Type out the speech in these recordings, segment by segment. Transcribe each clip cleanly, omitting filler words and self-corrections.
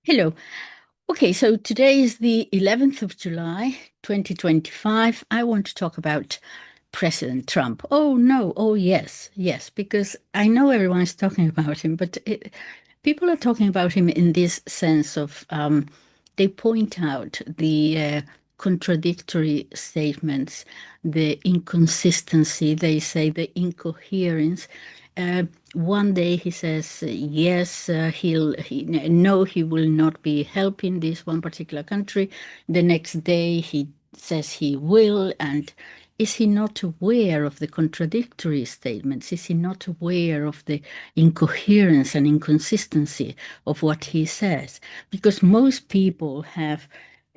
Hello. Okay, so today is the 11th of July, 2025. I want to talk about President Trump. Oh, no. Oh, yes. Yes, because I know everyone's talking about him, but people are talking about him in this sense of they point out the contradictory statements, the inconsistency, they say the incoherence. Uh, one day he says yes, no, he will not be helping this one particular country. The next day he says he will, and is he not aware of the contradictory statements? Is he not aware of the incoherence and inconsistency of what he says? Because most people have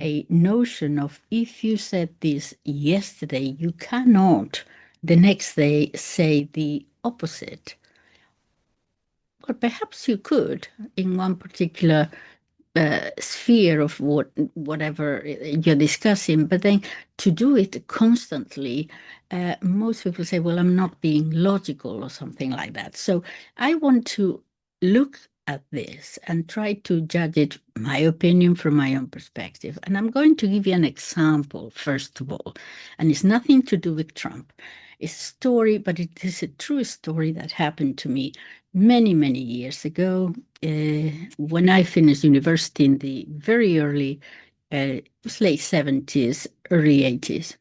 a notion of if you said this yesterday, you cannot the next day say the opposite. Well, perhaps you could in one particular sphere of whatever you're discussing, but then to do it constantly, most people say, well, I'm not being logical or something like that. So I want to look at this and try to judge it, my opinion, from my own perspective. And I'm going to give you an example, first of all, and it's nothing to do with Trump. It's a story, but it is a true story that happened to me many, many years ago when I finished university in the very early, it was late 70s, early 80s.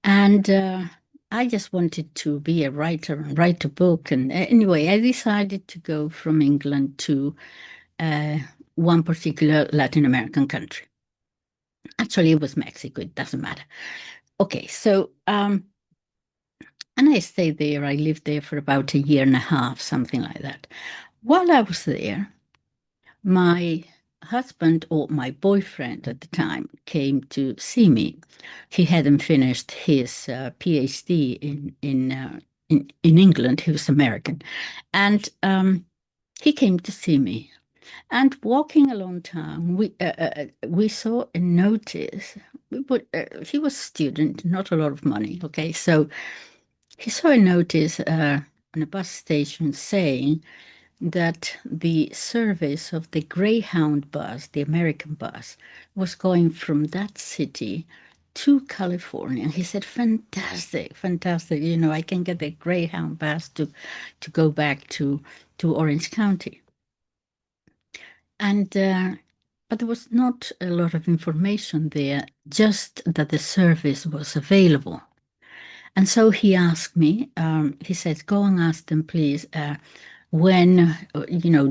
And I just wanted to be a writer and write a book. And anyway, I decided to go from England to uh, one particular Latin American country. Actually, it was Mexico, it doesn't matter. Okay, so, and I stayed there. I lived there for about a year and a half, something like that. While I was there, my husband or my boyfriend at the time came to see me. He hadn't finished his PhD in England. He was American, and he came to see me. And walking along town, we saw a notice. He was a student, not a lot of money. Okay, so he saw a notice on a bus station saying that the service of the Greyhound bus, the American bus, was going from that city to California. He said, fantastic, fantastic. You know, I can get the Greyhound bus to go back to Orange County. And but there was not a lot of information there, just that the service was available. And so he asked me, he said, go and ask them, please, when,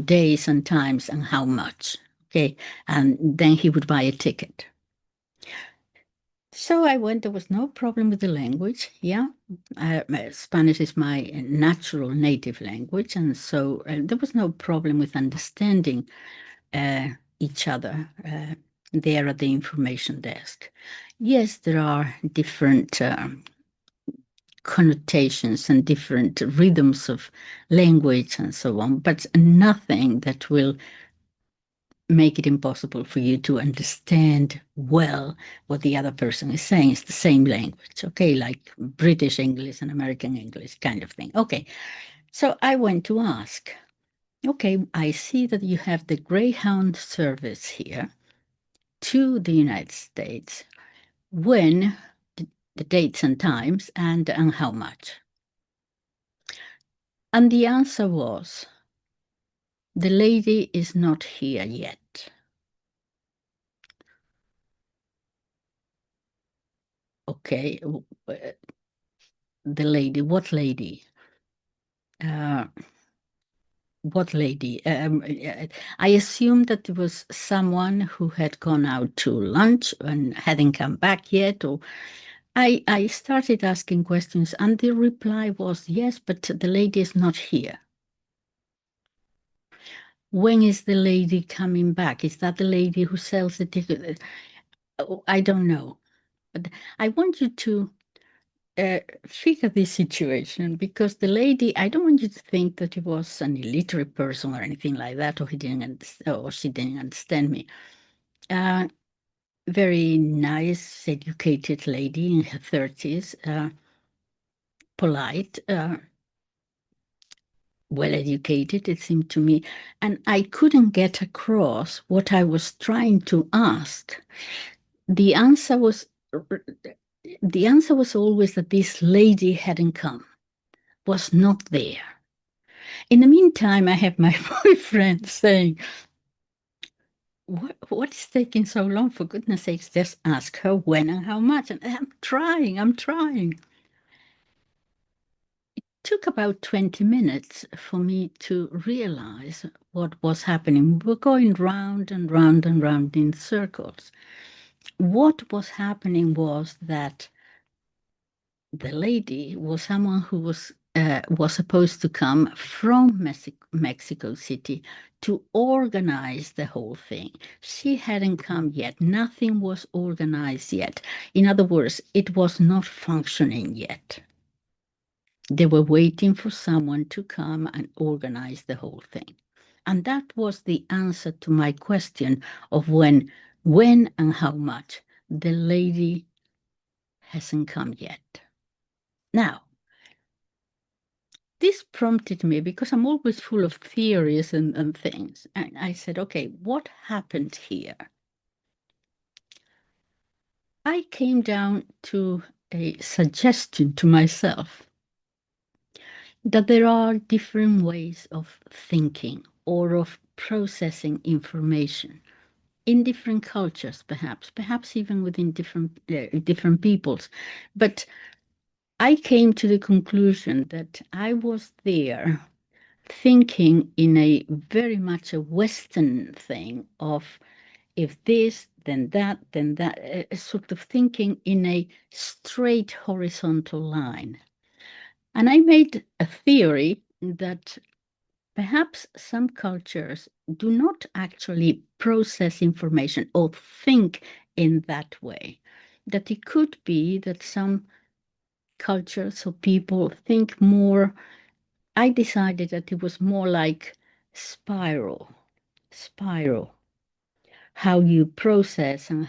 days and times and how much. Okay. And then he would buy a ticket. So I went, there was no problem with the language. Yeah. Spanish is my natural native language. And so there was no problem with understanding each other there at the information desk. Yes, there are different connotations and different rhythms of language and so on, but nothing that will make it impossible for you to understand well what the other person is saying. It's the same language, okay, like British English and American English kind of thing. Okay, so I went to ask, okay, I see that you have the Greyhound service here to the United States. When, the dates and times, and how much? And the answer was, the lady is not here yet. Okay, the lady, what lady? Uh, what lady? I assumed that it was someone who had gone out to lunch and hadn't come back yet, or I started asking questions, and the reply was yes, but the lady is not here. When is the lady coming back? Is that the lady who sells the ticket? Oh, I don't know. But I want you to figure this situation because the lady, I don't want you to think that he was an illiterate person or anything like that, or he didn't understand, or she didn't understand me. Very nice, educated lady in her 30s, polite, well educated, it seemed to me, and I couldn't get across what I was trying to ask. The answer was the answer was always that this lady hadn't come, was not there. In the meantime, I have my boyfriend saying, what is taking so long? For goodness sakes, just ask her when and how much. And I'm trying. It took about 20 minutes for me to realize what was happening. We were going round and round and round in circles. What was happening was that the lady was someone who was supposed to come from Mexico City to organize the whole thing. She hadn't come yet. Nothing was organized yet. In other words, it was not functioning yet. They were waiting for someone to come and organize the whole thing. And that was the answer to my question of when and how much. The lady hasn't come yet. Now, this prompted me because I'm always full of theories and things. And I said, okay, what happened here? I came down to a suggestion to myself that there are different ways of thinking or of processing information in different cultures, perhaps even within different peoples. But I came to the conclusion that I was there thinking in a very much a Western thing of if this, then that, sort of thinking in a straight horizontal line. And I made a theory that perhaps some cultures do not actually process information or think in that way. That it could be that some cultures or people think more. I decided that it was more like spiral, how you process and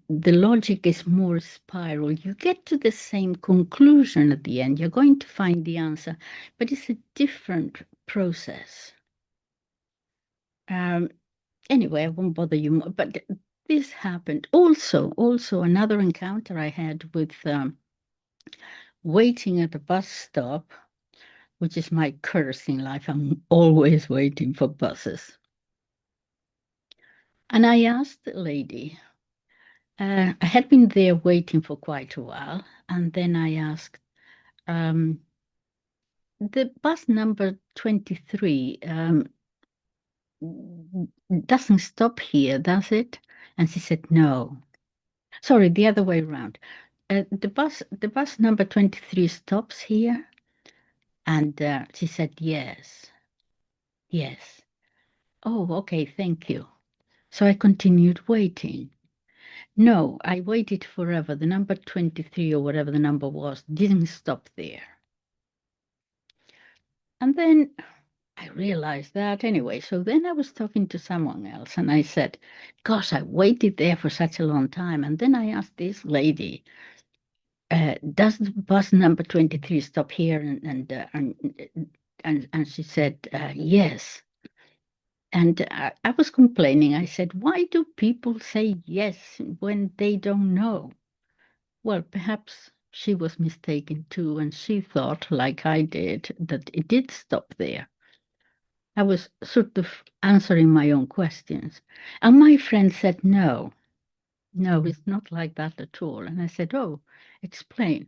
the logic is more spiral. You get to the same conclusion at the end. You're going to find the answer, but it's a different process. Anyway, I won't bother you more, but this happened. Also, another encounter I had with waiting at a bus stop, which is my curse in life. I'm always waiting for buses. And I asked the lady, I had been there waiting for quite a while, and then I asked, the bus number 23 doesn't stop here, does it? And she said, no. Sorry, the other way around. The bus number 23 stops here? And she said, yes. Yes. Oh, okay, thank you. So I continued waiting. No, I waited forever. The number 23 or whatever the number was didn't stop there. And then I realized that anyway. So then I was talking to someone else and I said, gosh, I waited there for such a long time. And then I asked this lady, does the bus number 23 stop here? And she said, yes. And I was complaining. I said, why do people say yes when they don't know? Well, perhaps she was mistaken too, and she thought, like I did, that it did stop there. I was sort of answering my own questions. And my friend said, no, it's not like that at all. And I said, oh, explain.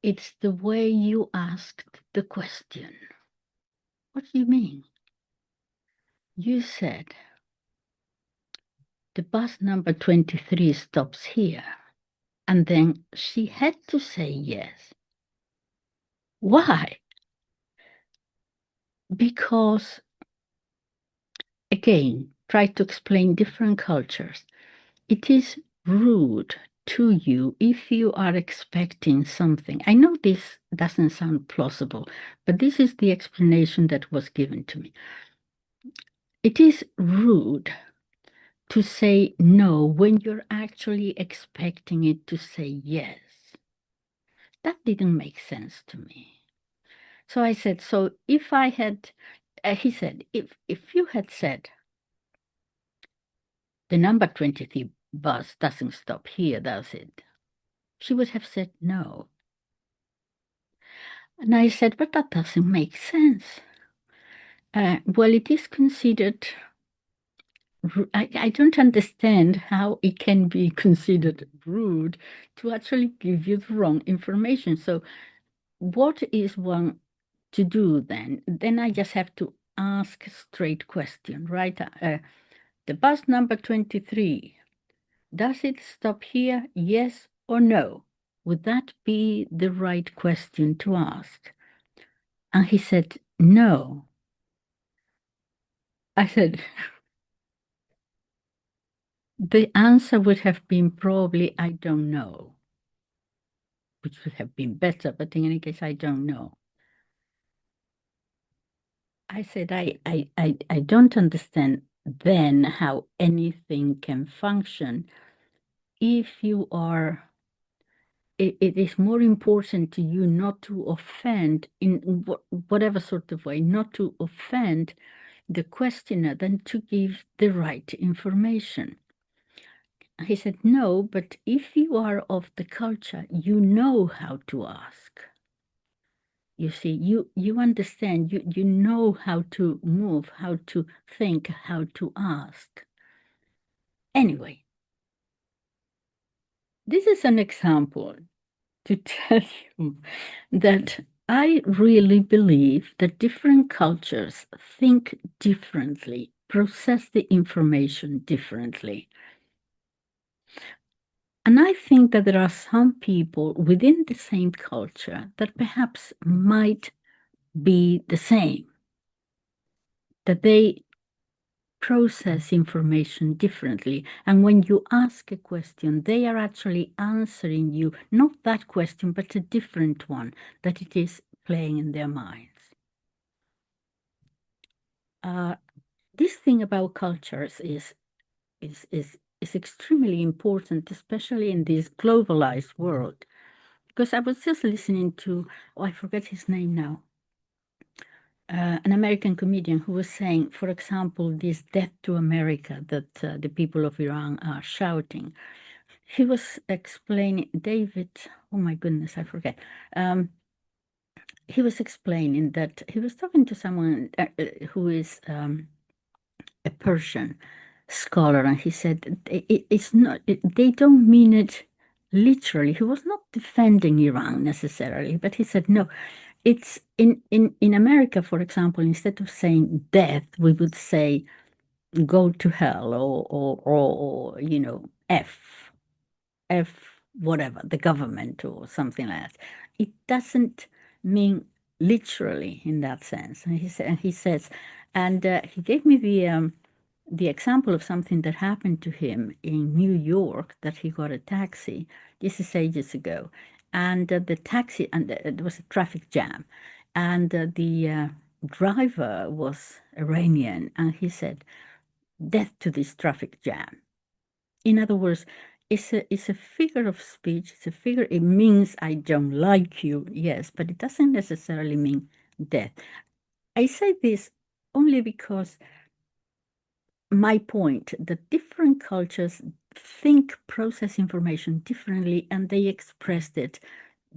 It's the way you asked the question. What do you mean? You said, the bus number 23 stops here. And then she had to say yes. Why? Because, again, try to explain different cultures. It is rude to you if you are expecting something. I know this doesn't sound plausible, but this is the explanation that was given to me. It is rude to say no when you're actually expecting it to say yes. That didn't make sense to me. So I said, so if I had, he said, if you had said the number 23 bus doesn't stop here, does it? She would have said no. And I said, but that doesn't make sense. Well, it is considered, I don't understand how it can be considered rude to actually give you the wrong information. So, what is one to do then? Then I just have to ask a straight question, right? The bus number 23, does it stop here? Yes or no? Would that be the right question to ask? And he said, no. I said, the answer would have been probably, I don't know, which would have been better, but in any case, I don't know. I said, I don't understand then how anything can function if you are, it is more important to you not to offend in whatever sort of way, not to offend the questioner than to give the right information. He said, no, but if you are of the culture, you know how to ask. You see, you understand, you know how to move, how to think, how to ask. Anyway, this is an example to tell you that I really believe that different cultures think differently, process the information differently. And I think that there are some people within the same culture that perhaps might be the same, that they process information differently. And when you ask a question, they are actually answering you, not that question, but a different one that it is playing in their minds. This thing about cultures is extremely important, especially in this globalized world. Because I was just listening to, oh, I forget his name now, an American comedian who was saying, for example, this death to America that the people of Iran are shouting. He was explaining, David, oh my goodness, I forget. He was explaining that he was talking to someone who is a Persian scholar, and he said it's not. They don't mean it literally. He was not defending Iran necessarily, but he said no. It's in America, for example, instead of saying death, we would say go to hell or you know F whatever, the government or something like that. It doesn't mean literally in that sense. And he says, and he gave me the example of something that happened to him in New York, that he got a taxi. This is ages ago, and the taxi, and there was a traffic jam, and the driver was Iranian, and he said, "Death to this traffic jam." In other words, it's a figure of speech. It's a figure. It means I don't like you, yes, but it doesn't necessarily mean death. I say this only because my point that different cultures think, process information differently, and they expressed it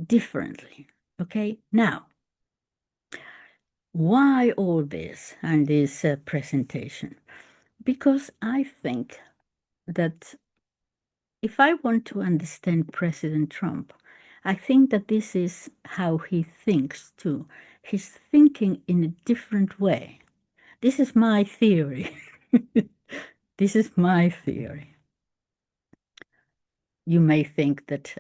differently. Okay, now why all this and this presentation? Because I think that if I want to understand President Trump, I think that this is how he thinks too. He's thinking in a different way. This is my theory. This is my theory. You may think that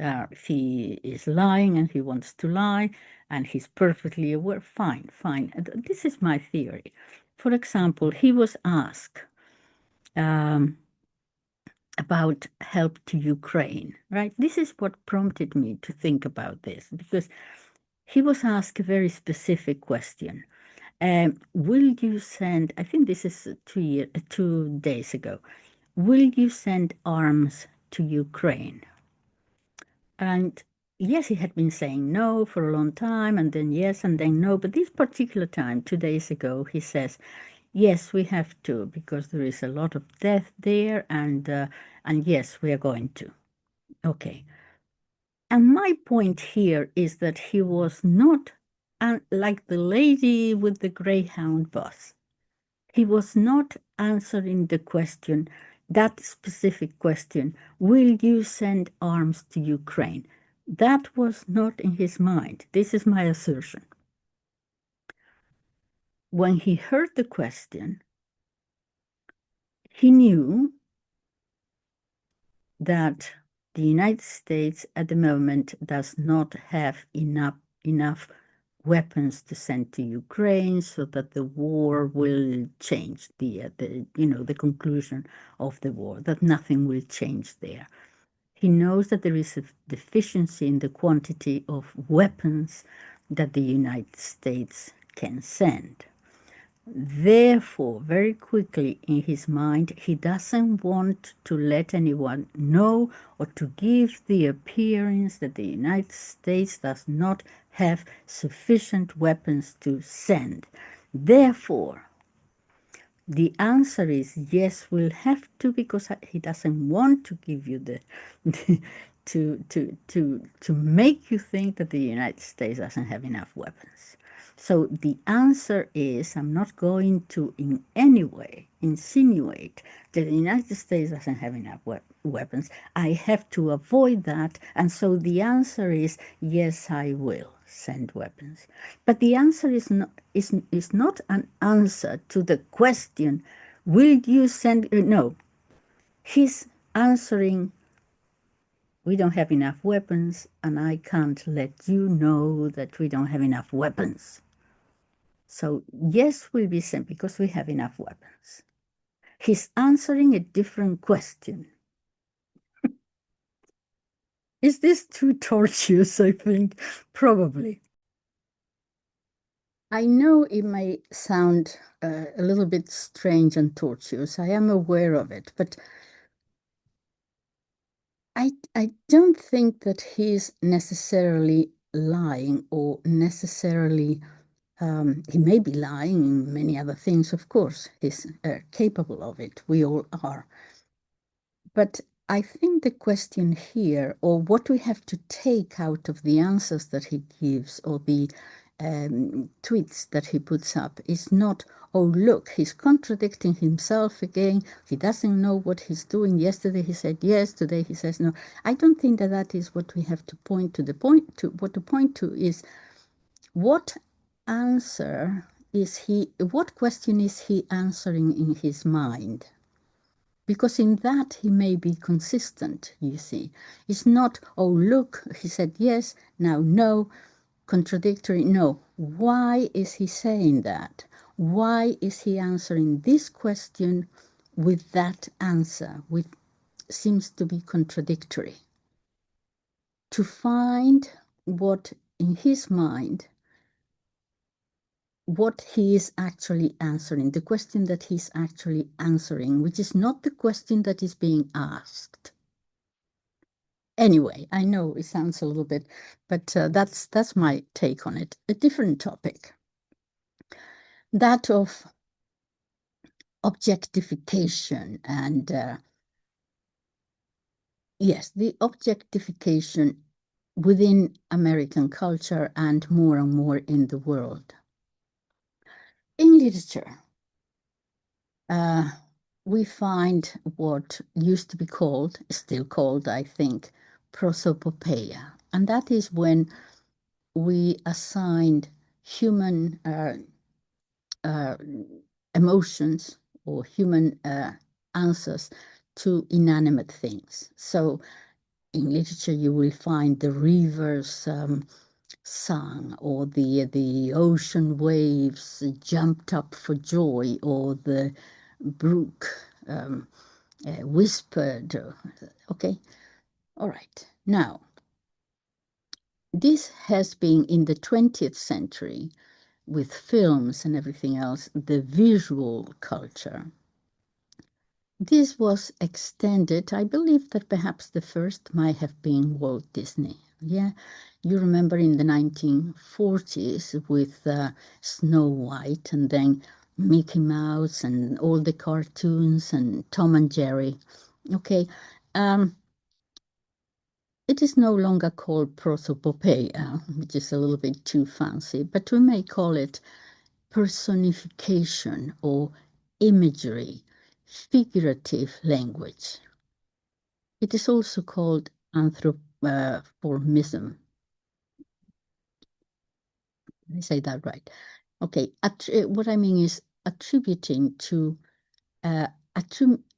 he is lying and he wants to lie and he's perfectly aware. Fine, fine. This is my theory. For example, he was asked about help to Ukraine, right? This is what prompted me to think about this, because he was asked a very specific question. Will you send, I think this is 2 days ago, will you send arms to Ukraine? And yes, he had been saying no for a long time, and then yes, and then no. But this particular time, 2 days ago, he says, yes, we have to, because there is a lot of death there, and yes, we are going to. Okay. And my point here is that he was not like the lady with the Greyhound bus. He was not answering the question, that specific question, will you send arms to Ukraine? That was not in his mind. This is my assertion. When he heard the question, he knew that the United States at the moment does not have enough weapons to send to Ukraine so that the war will change the conclusion of the war, that nothing will change there. He knows that there is a deficiency in the quantity of weapons that the United States can send. Therefore, very quickly in his mind, he doesn't want to let anyone know or to give the appearance that the United States does not have sufficient weapons to send. Therefore, the answer is yes, we'll have to, because he doesn't want to give you the to make you think that the United States doesn't have enough weapons. So the answer is, I'm not going to in any way insinuate that the United States doesn't have enough weapons. I have to avoid that. And so the answer is, yes, I will send weapons. But the answer is not an answer to the question, will you send? No, he's answering, we don't have enough weapons, and I can't let you know that we don't have enough weapons. So yes, will be sent because we have enough weapons. He's answering a different question. Is this too tortuous, I think? Probably. I know it may sound a little bit strange and tortuous. I am aware of it, but I don't think that he's necessarily lying or necessarily, he may be lying in many other things, of course. He's capable of it. We all are. But I think the question here, or what we have to take out of the answers that he gives, or the tweets that he puts up, is not, oh, look, he's contradicting himself again. He doesn't know what he's doing. Yesterday he said yes, today he says no. I don't think that that is what we have to point to. What to point to is what answer what question is he answering in his mind? Because in that he may be consistent, you see. It's not, oh, look, he said yes, now no, contradictory. No. Why is he saying that? Why is he answering this question with that answer, which seems to be contradictory? To find what in his mind, what he is actually answering, the question that he's actually answering, which is not the question that is being asked. Anyway, I know it sounds a little bit, but that's my take on it. A different topic, that of objectification, and yes, the objectification within American culture and more in the world. In literature, we find what used to be called, still called, I think, prosopopeia, and that is when we assigned human emotions or human answers to inanimate things. So in literature, you will find the rivers sung, or the ocean waves jumped up for joy, or the brook whispered. Okay, all right. Now, this has been in the 20th century, with films and everything else, the visual culture. This was extended. I believe that perhaps the first might have been Walt Disney. Yeah, you remember in the 1940s with Snow White and then Mickey Mouse and all the cartoons and Tom and Jerry. Okay, um, it is no longer called prosopopeia, which is a little bit too fancy, but we may call it personification or imagery, figurative language. It is also called anthropomorphism. Did I say that right? Okay, what I mean is attributing to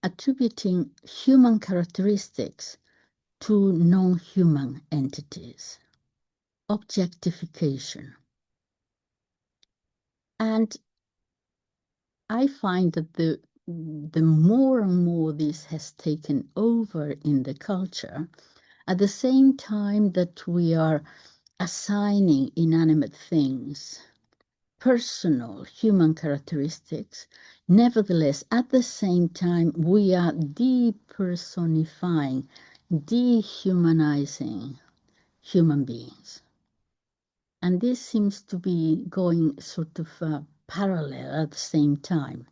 attributing human characteristics to non-human entities, objectification. And I find that the more and more this has taken over in the culture, at the same time that we are assigning inanimate things personal human characteristics, nevertheless, at the same time, we are depersonifying, dehumanizing human beings. And this seems to be going sort of parallel at the same time.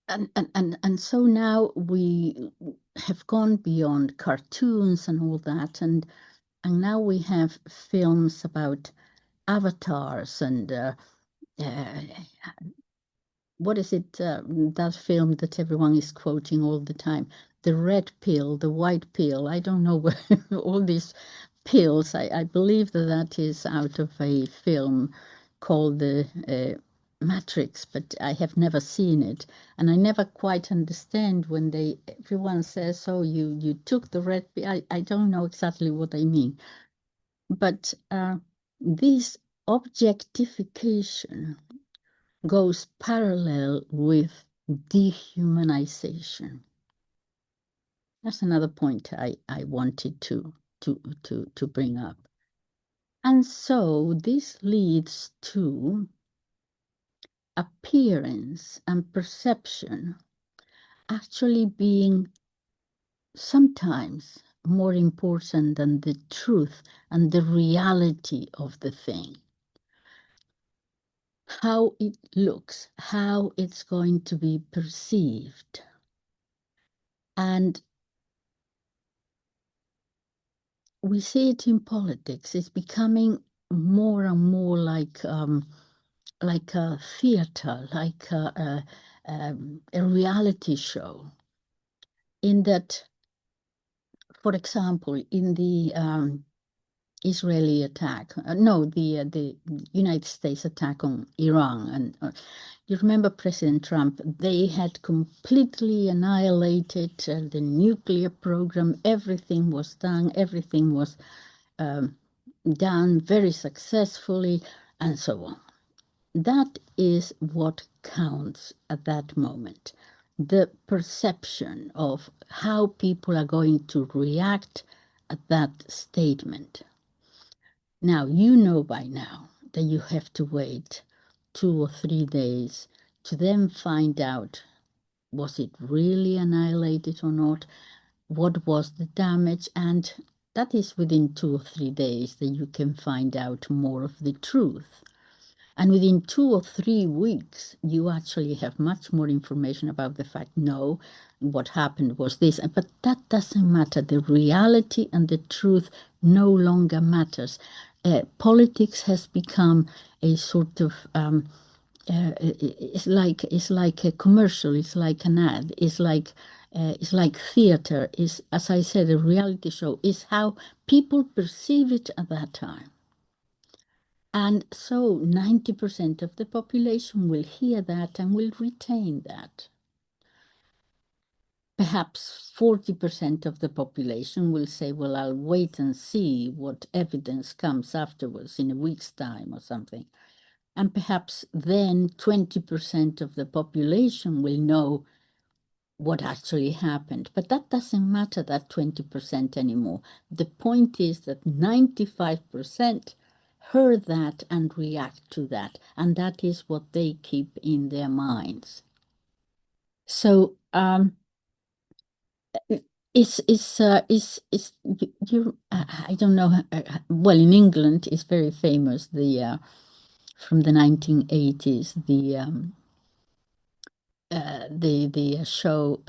And so now we have gone beyond cartoons and all that, and now we have films about avatars and what is it, that film that everyone is quoting all the time? The red pill, the white pill. I don't know where all these pills. I believe that that is out of a film called The Matrix, but I have never seen it. And I never quite understand when everyone says, oh, you took the red pill. I don't know exactly what they mean. But this objectification goes parallel with dehumanization. That's another point I wanted to bring up. And so this leads to appearance and perception actually being sometimes more important than the truth and the reality of the thing. How it looks, how it's going to be perceived. And we see it in politics. It's becoming more and more like a theater, like a reality show. In that, for example, in the Israeli attack, no, the United States attack on Iran, and you remember President Trump, they had completely annihilated the nuclear program. Everything was done, everything was done very successfully, and so on. That is what counts at that moment. The perception of how people are going to react at that statement. Now, you know by now that you have to wait 2 or 3 days to then find out, was it really annihilated or not? What was the damage? And that is within 2 or 3 days that you can find out more of the truth. And within 2 or 3 weeks, you actually have much more information about the fact, no, what happened was this. But that doesn't matter. The reality and the truth no longer matters. Politics has become a sort of it's like a commercial. It's like an ad. It's like theater. Is, as I said, a reality show. Is how people perceive it at that time. And so 90% of the population will hear that and will retain that. Perhaps 40% of the population will say, well, I'll wait and see what evidence comes afterwards in a week's time or something. And perhaps then 20% of the population will know what actually happened. But that doesn't matter, that 20% anymore. The point is that 95% heard that and react to that. And that is what they keep in their minds. So I don't know. Well, in England, it's very famous. From the 1980s, the show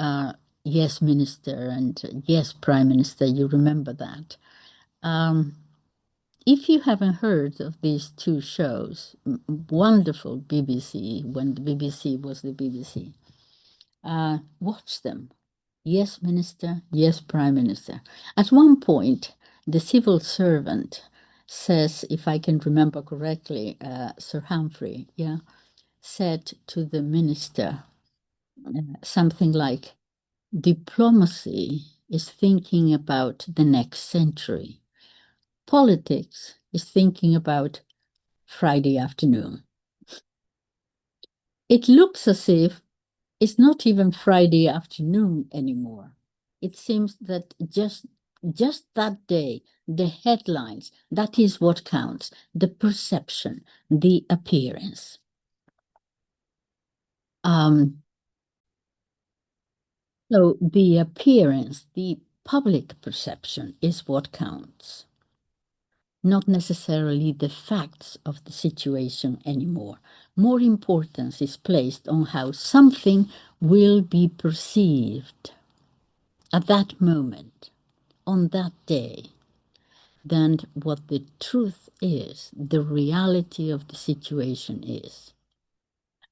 Yes Minister and Yes Prime Minister. You remember that? Um, if you haven't heard of these two shows, wonderful BBC, when the BBC was the BBC, watch them. Yes, Minister, yes, Prime Minister. At one point, the civil servant says, if I can remember correctly, Sir Humphrey, yeah, said to the minister something like, diplomacy is thinking about the next century. Politics is thinking about Friday afternoon. It looks as if it's not even Friday afternoon anymore. It seems that just that day, the headlines, that is what counts, the perception, the appearance. So the appearance, the public perception is what counts, not necessarily the facts of the situation anymore. More importance is placed on how something will be perceived at that moment, on that day, than what the truth is, the reality of the situation is.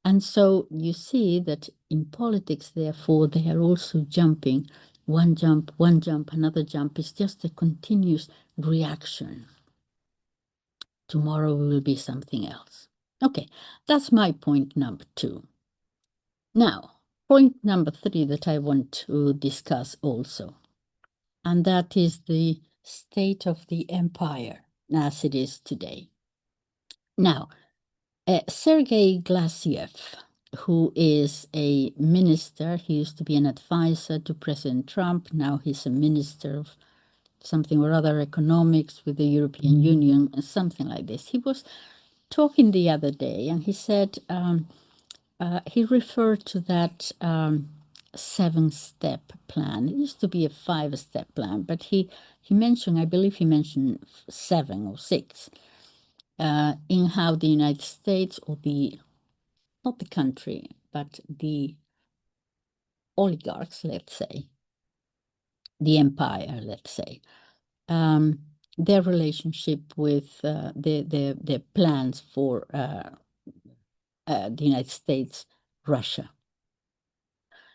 And so you see that in politics, therefore, they are also jumping one jump, another jump. It's just a continuous reaction. Tomorrow will be something else. Okay, that's my point number 2. Now, point number 3 that I want to discuss also, and that is the state of the empire as it is today. Now, Sergei Glassiev, who is a minister, he used to be an advisor to President Trump. Now he's a minister of something or other, economics with the European Union, something like this. He was talking the other day, and he said he referred to that 7-step plan. It used to be a 5-step plan, but he mentioned, I believe he mentioned 7 or 6, in how the United States, or not the country, but the oligarchs, let's say, the empire, let's say, their relationship with their plans for the United States, Russia.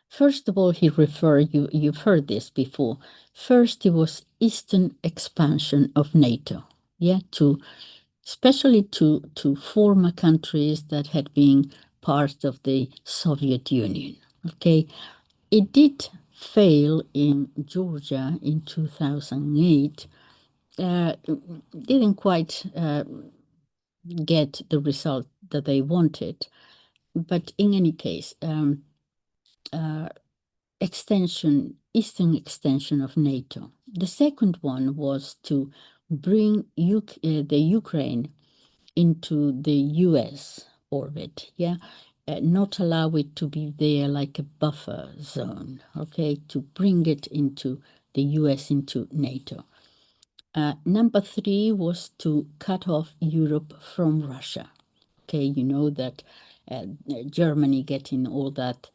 First of all, he referred, you've heard this before. First, it was eastern expansion of NATO, yeah, especially to former countries that had been part of the Soviet Union. Okay, it did fail in Georgia in 2008. Didn't quite get the result that they wanted, but in any case, eastern extension of NATO. The second one was to bring the Ukraine into the US orbit, yeah, not allow it to be there like a buffer zone, okay, to bring it into the US, into NATO. Number 3 was to cut off Europe from Russia. Okay, you know that Germany getting all that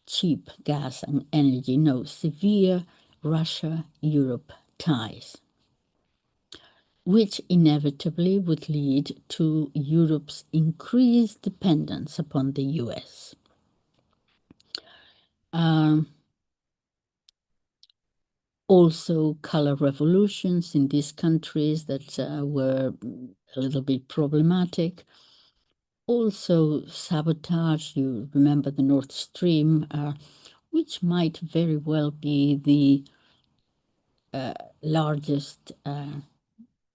cheap gas and energy, no, severe Russia-Europe ties, which inevitably would lead to Europe's increased dependence upon the US. Also, color revolutions in these countries that were a little bit problematic. Also, sabotage, you remember the Nord Stream, which might very well be the largest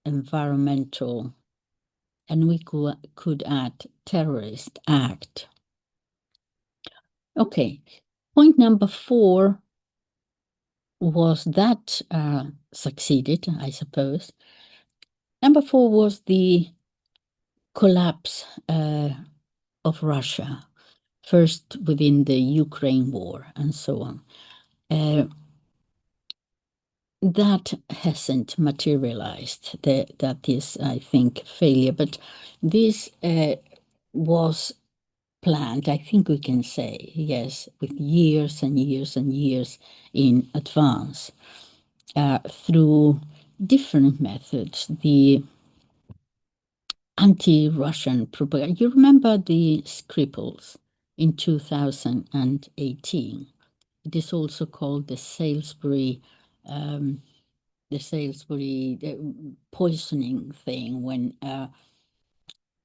environmental, and we could add terrorist act. Okay, point number 4 was that succeeded, I suppose. Number 4 was the collapse of Russia, first within the Ukraine war and so on. that hasn't materialized. That is, I think, failure. But this was planned, I think we can say, yes, with years and years and years in advance through different methods. The anti-Russian propaganda. You remember the Skripals in 2018? It is also called um, the Salisbury poisoning thing when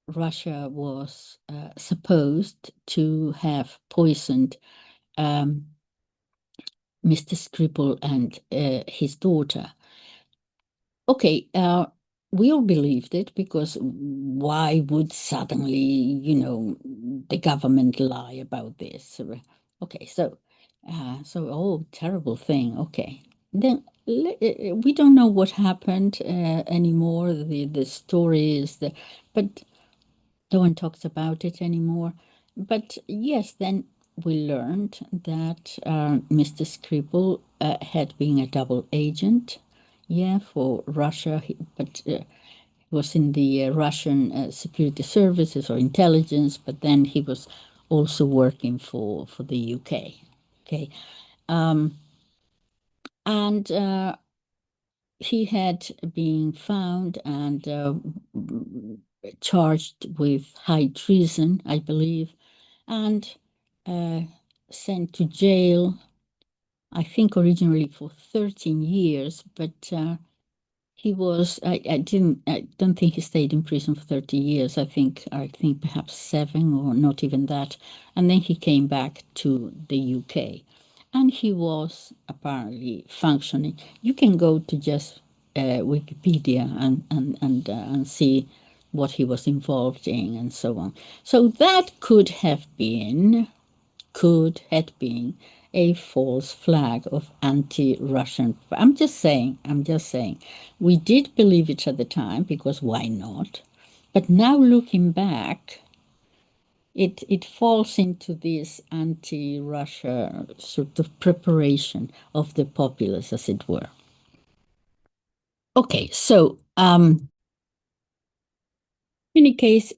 Russia was supposed to have poisoned Mr. Skripal and his daughter. Okay, we all believed it because why would suddenly, the government lie about this? Okay, oh, terrible thing. Okay, then we don't know what happened anymore. The story is but no one talks about it anymore. But yes, then we learned that Mr. Skripal had been a double agent, yeah, for Russia, but was in the Russian security services or intelligence, but then he was also working for the UK. Okay, and he had been found and charged with high treason, I believe, and uh, sent to jail, I think originally for 13 years, but he was, I don't think he stayed in prison for 30 years. I think perhaps 7 or not even that. And then he came back to the UK and he was apparently functioning. You can go to just Wikipedia and see what he was involved in and so on. So that could have been a false flag of anti-Russian. I'm just saying. We did believe it at the time because why not? But now looking back, it falls into this anti-Russia sort of preparation of the populace, as it were. Okay, so in any case,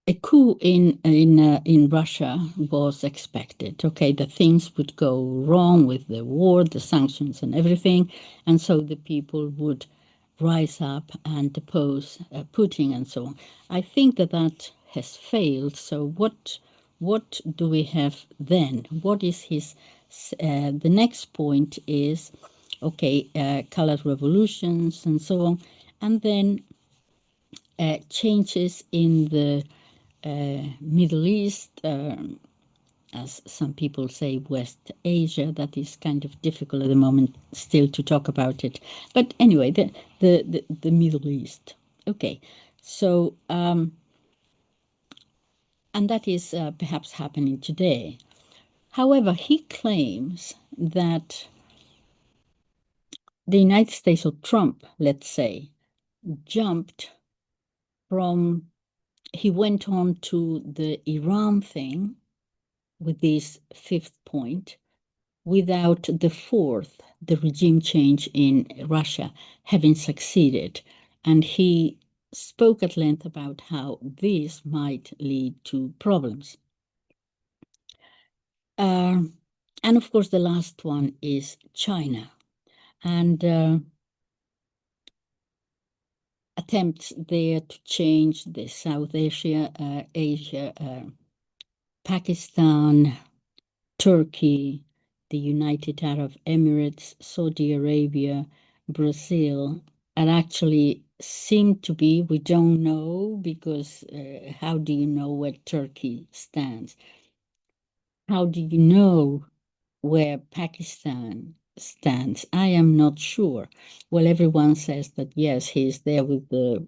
a coup in Russia was expected. Okay, that things would go wrong with the war, the sanctions, and everything, and so the people would rise up and depose Putin and so on. I think that has failed. So what do we have then? What is his? The next point is, okay, color revolutions and so on, and then changes in the Middle East, as some people say, West Asia. That is kind of difficult at the moment still to talk about it. But anyway, the Middle East. Okay, so and that is perhaps happening today. However, he claims that the United States, or Trump, let's say, jumped from, he went on to the Iran thing with this fifth point without the fourth, the regime change in Russia, having succeeded. And he spoke at length about how this might lead to problems. And of course, the last one is China. And attempts there to change the South Asia, Pakistan, Turkey, the United Arab Emirates, Saudi Arabia, Brazil, and actually seem to be, we don't know because how do you know where Turkey stands? How do you know where Pakistan stands? I am not sure. Well, everyone says that yes, he's there with the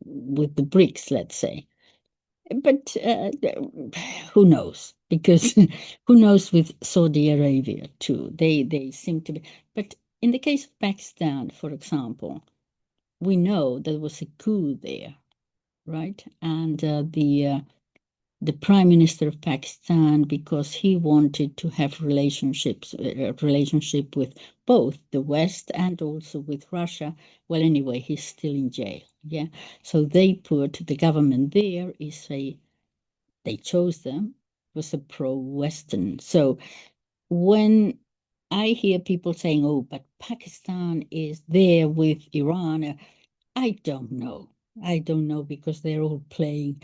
BRICS, let's say. But who knows? Because who knows with Saudi Arabia too? They seem to be. But in the case of Pakistan, for example, we know there was a coup there, right? And the Prime Minister of Pakistan because he wanted to have relationship with both the West and also with Russia. Well, anyway, he's still in jail. Yeah, so they put the government there is they chose them was a pro-Western. So when I hear people saying, "Oh, but Pakistan is there with Iran," I don't know. I don't know because they're all playing,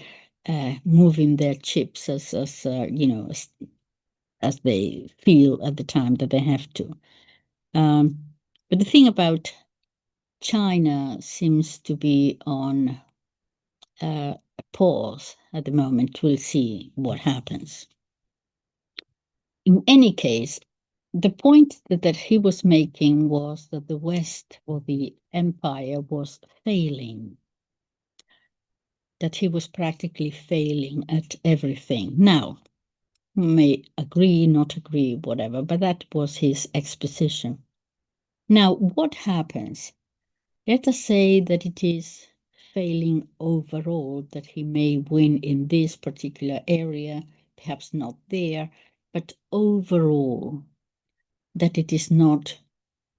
moving their chips as as they feel at the time that they have to. Um, but the thing about China seems to be on a pause at the moment. We'll see what happens. In any case, the point that he was making was that the West or the empire was failing, that he was practically failing at everything. Now, we may agree, not agree, whatever, but that was his exposition. Now, what happens? Let us say that it is failing overall, that he may win in this particular area, perhaps not there, but overall, that it is not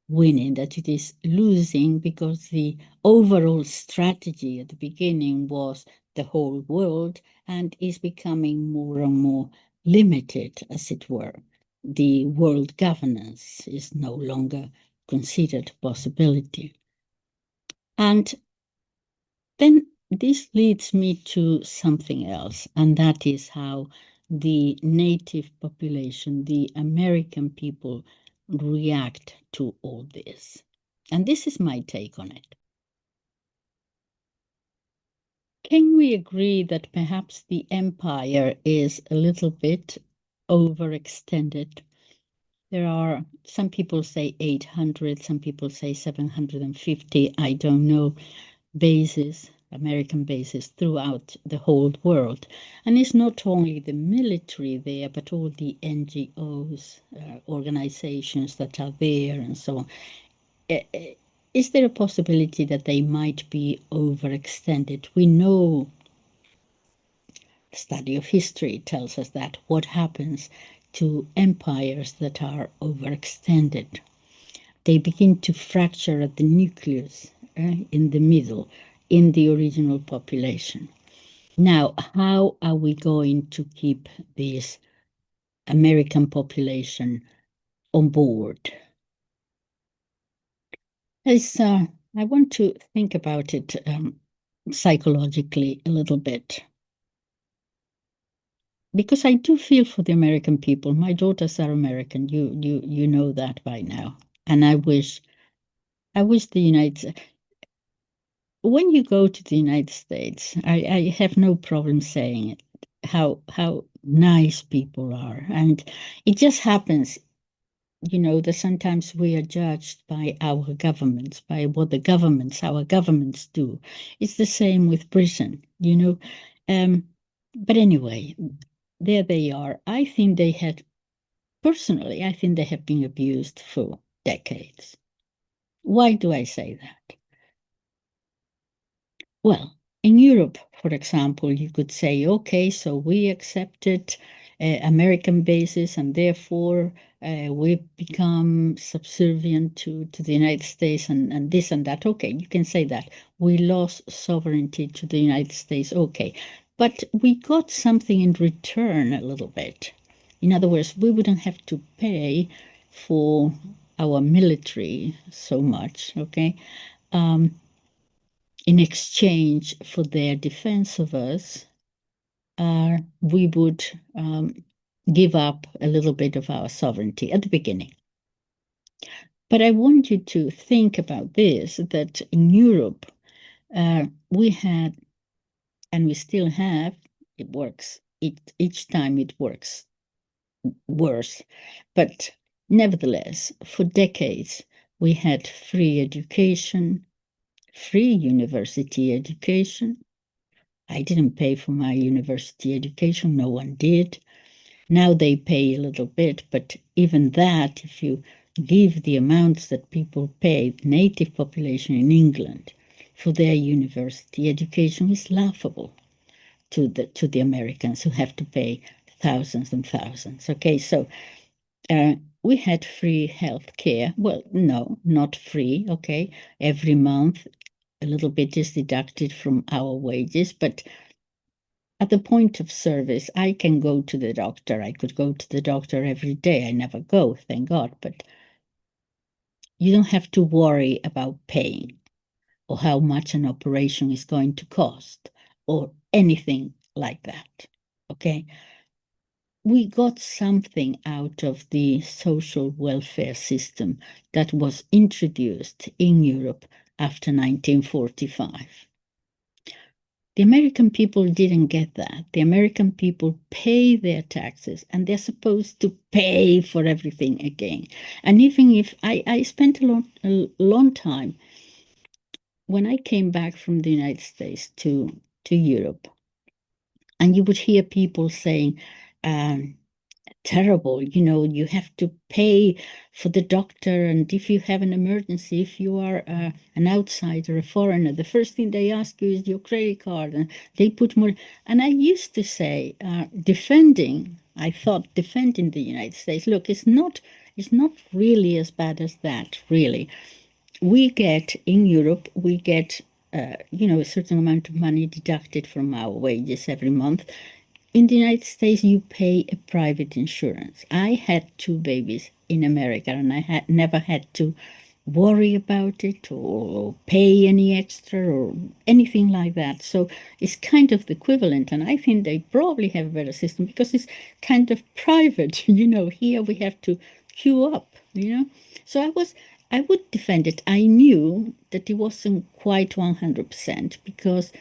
winning, that it is losing because the overall strategy at the beginning was the whole world and is becoming more and more limited, as it were. The world governance is no longer considered a possibility. And then this leads me to something else, and that is how the native population, the American people, react to all this. And this is my take on it. Can we agree that perhaps the empire is a little bit overextended? There are, some people say 800, some people say 750, I don't know, bases, American bases throughout the whole world. And it's not only the military there, but all the NGOs, organizations that are there and so on. Is there a possibility that they might be overextended? We know the study of history tells us that what happens to empires that are overextended. They begin to fracture at the nucleus, in the middle, in the original population. Now, how are we going to keep this American population on board? I want to think about it psychologically a little bit. Because I do feel for the American people. My daughters are American. You know that by now. And I wish the United when you go to the United States, I have no problem saying it, how nice people are. And it just happens, that sometimes we are judged by our governments, by what our governments do. It's the same with Britain. But anyway, there they are. Personally, I think they have been abused for decades. Why do I say that? Well, in Europe, for example, you could say, okay, so we accepted American bases and therefore we've become subservient to the United States and this and that. Okay, you can say that. We lost sovereignty to the United States. Okay, but we got something in return a little bit. In other words, we wouldn't have to pay for our military so much, okay? In exchange for their defense of us, we would give up a little bit of our sovereignty at the beginning. But I want you to think about this, that in Europe, we had, and we still have, it works, each time it works worse. But nevertheless, for decades, we had free education, free university education. I didn't pay for my university education, no one did. Now they pay a little bit, but even that, if you give the amounts that people pay, the native population in England, for their university education is laughable. to the Americans who have to pay thousands and thousands. Okay, so we had free health care. Well, no, not free. Okay, every month a little bit is deducted from our wages, but at the point of service, I can go to the doctor. I could go to the doctor every day. I never go, thank God, but you don't have to worry about paying or how much an operation is going to cost or anything like that. Okay? We got something out of the social welfare system that was introduced in Europe after 1945. The American people didn't get that. The American people pay their taxes and they're supposed to pay for everything again. And even if I spent a long time when I came back from the United States to Europe, and you would hear people saying, terrible, you have to pay for the doctor, and if you have an emergency, if you are an outsider, a foreigner, the first thing they ask you is your credit card, and they put more. And I used to say, I thought defending the United States, look, it's not really as bad as that, really. We get in Europe, we get a certain amount of money deducted from our wages every month. In the United States, you pay a private insurance. I had two babies in America, and I had never had to worry about it or pay any extra or anything like that. So it's kind of the equivalent, and I think they probably have a better system because it's kind of private. Here we have to queue up. So I would defend it. I knew that it wasn't quite 100% because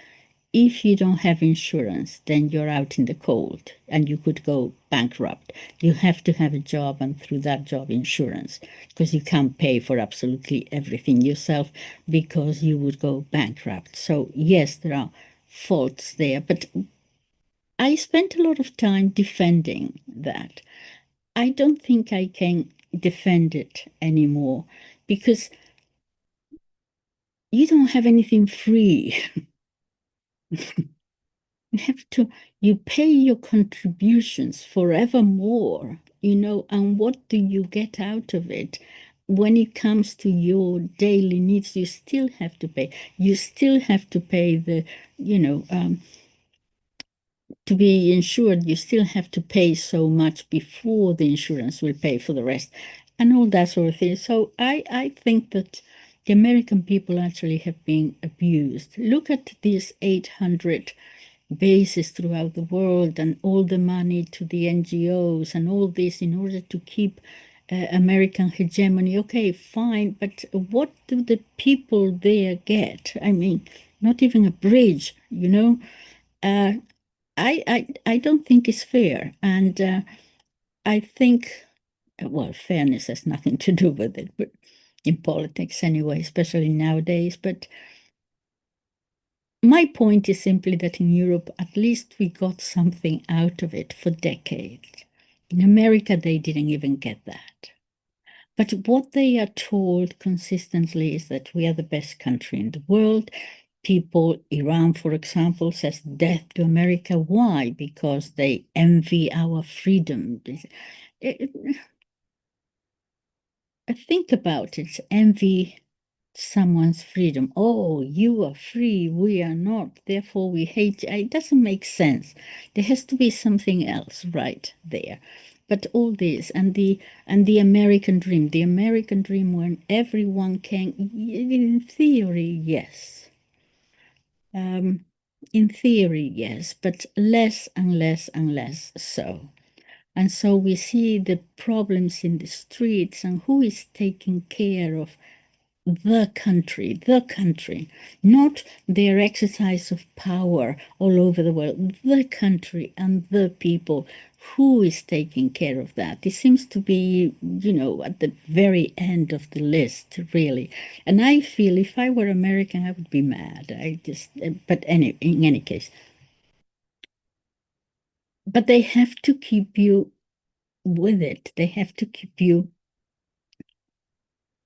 if you don't have insurance, then you're out in the cold and you could go bankrupt. You have to have a job and through that job insurance because you can't pay for absolutely everything yourself because you would go bankrupt. So yes, there are faults there, but I spent a lot of time defending that. I don't think I can defend it anymore because you don't have anything free. You pay your contributions forevermore, and what do you get out of it? When it comes to your daily needs, you still have to pay. You still have to pay to be insured, you still have to pay so much before the insurance will pay for the rest, and all that sort of thing. So I think that the American people actually have been abused. Look at these 800 bases throughout the world and all the money to the NGOs and all this in order to keep American hegemony. Okay, fine, but what do the people there get? I mean, not even a bridge. Uh, I don't think it's fair, and I think, well, fairness has nothing to do with it, but in politics anyway, especially nowadays. But my point is simply that in Europe, at least we got something out of it for decades. In America, they didn't even get that. But what they are told consistently is that we are the best country in the world. People, Iran, for example, says death to America. Why? Because they envy our freedom. Think about it. Envy someone's freedom. Oh, you are free, we are not, therefore we hate you. It doesn't make sense. There has to be something else right there. But all this and the American dream when everyone can, in theory, yes. In theory, yes, but less and less and less so. And so we see the problems in the streets and who is taking care of the country, not their exercise of power all over the world, the country and the people. Who is taking care of that? It seems to be, at the very end of the list, really. And I feel if I were American, I would be mad. In any case. But they have to keep you with it. They have to keep you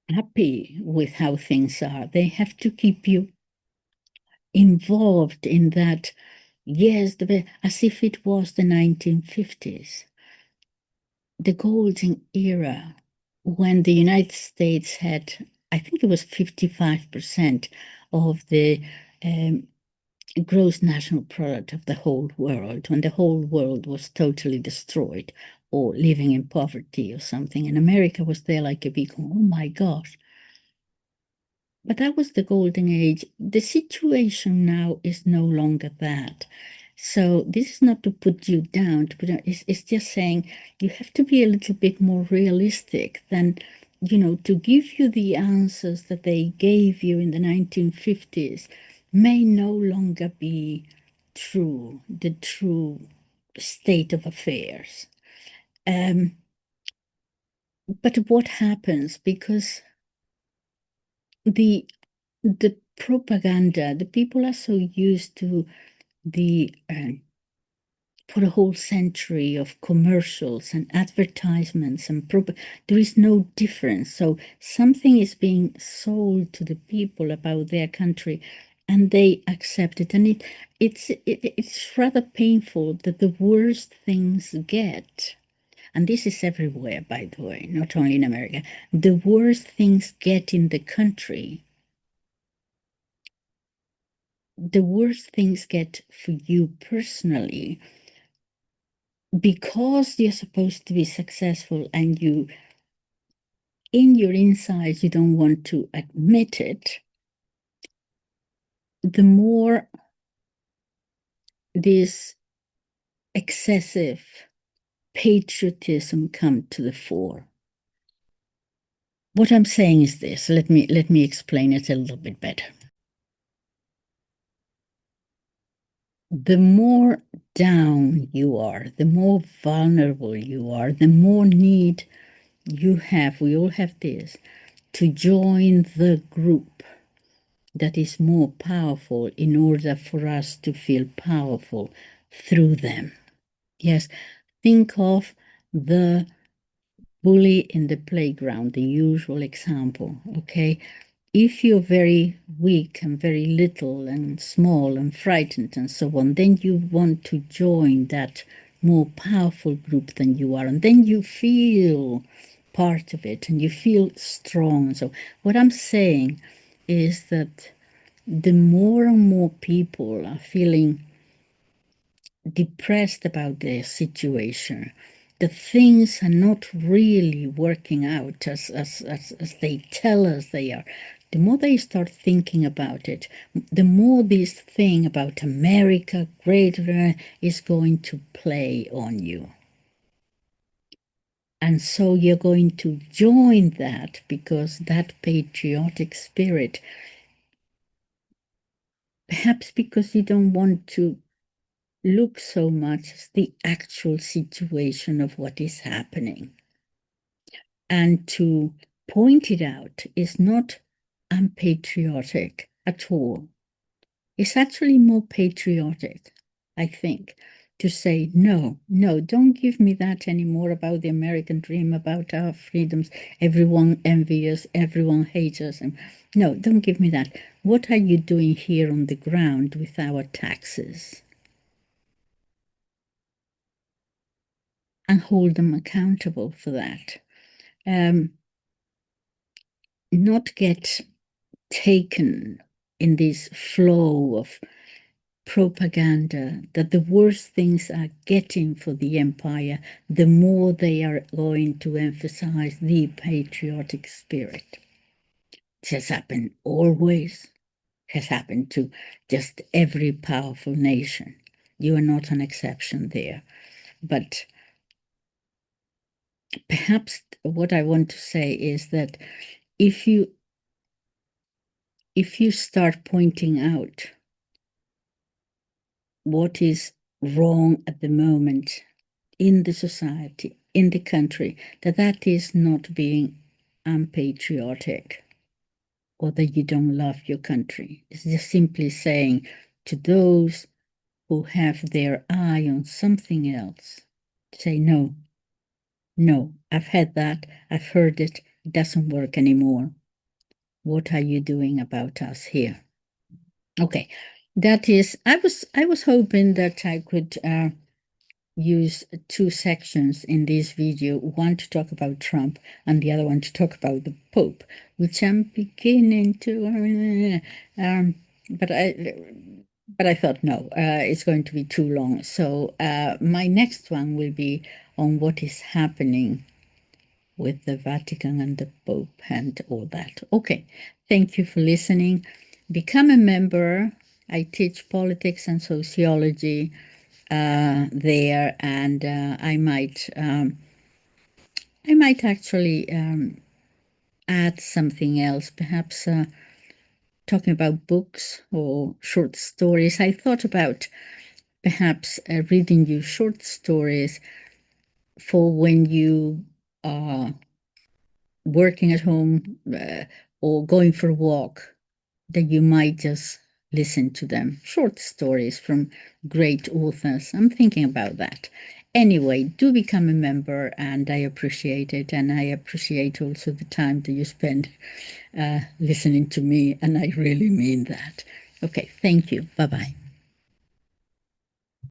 happy with how things are. They have to keep you involved in that Yes, as if it was the 1950s, the golden era, when the United States had, I think it was 55% of the um, gross national product of the whole world, when the whole world was totally destroyed or living in poverty or something. And America was there like a beacon. Oh my gosh. But that was the golden age. The situation now is no longer that. So this is not to put you down, it's just saying you have to be a little bit more realistic than, to give you the answers that they gave you in the 1950s may no longer be true, the true state of affairs. Um, but what happens? Because the the propaganda, the people are so used to the for a whole century of commercials and advertisements and there is no difference. So something is being sold to the people about their country, and they accept it. And it's rather painful that the worst things get. And this is everywhere, by the way, not only in America. The worst things get in the country, the worst things get for you personally, because you're supposed to be successful and you, in your insides, you don't want to admit it. The more this excessive patriotism come to the fore. What I'm saying is this. Let me explain it a little bit better. The more down you are, the more vulnerable you are, the more need you have, we all have this, to join the group that is more powerful in order for us to feel powerful through them. Yes, think of the bully in the playground, the usual example, okay? If you're very weak and very little and small and frightened and so on, then you want to join that more powerful group than you are, and then you feel part of it and you feel strong. So what I'm saying is that the more and more people are feeling depressed about their situation, the things are not really working out as they tell us they are. The more they start thinking about it, the more this thing about America greater is going to play on you. And so you're going to join that because that patriotic spirit, perhaps because you don't want to look so much as the actual situation of what is happening. And to point it out is not unpatriotic at all. It's actually more patriotic, I think, to say, no, no, don't give me that anymore about the American dream, about our freedoms. Everyone envies us, everyone hates us. And no, don't give me that. What are you doing here on the ground with our taxes? And hold them accountable for that. Not get taken in this flow of propaganda that the worse things are getting for the empire, the more they are going to emphasize the patriotic spirit. It has happened always, has happened to just every powerful nation. You are not an exception there. But perhaps what I want to say is that if you start pointing out what is wrong at the moment in the society, in the country, that is not being unpatriotic or that you don't love your country. It's just simply saying to those who have their eye on something else, say, no, no, I've had that, I've heard it, it doesn't work anymore. What are you doing about us here? Okay, That is, I was hoping that I could use two sections in this video, one to talk about Trump and the other one to talk about the Pope, which I'm beginning to, but I thought no, it's going to be too long. So my next one will be on what is happening with the Vatican and the Pope and all that. Okay, thank you for listening. Become a member. I teach politics and sociology there, and I might actually add something else, perhaps talking about books or short stories. I thought about perhaps reading you short stories for when you are working at home or going for a walk, that you might just listen to them. Short stories from great authors. I'm thinking about that. Anyway, do become a member, and I appreciate it. And I appreciate also the time that you spend listening to me, and I really mean that. Okay, thank you. Bye bye.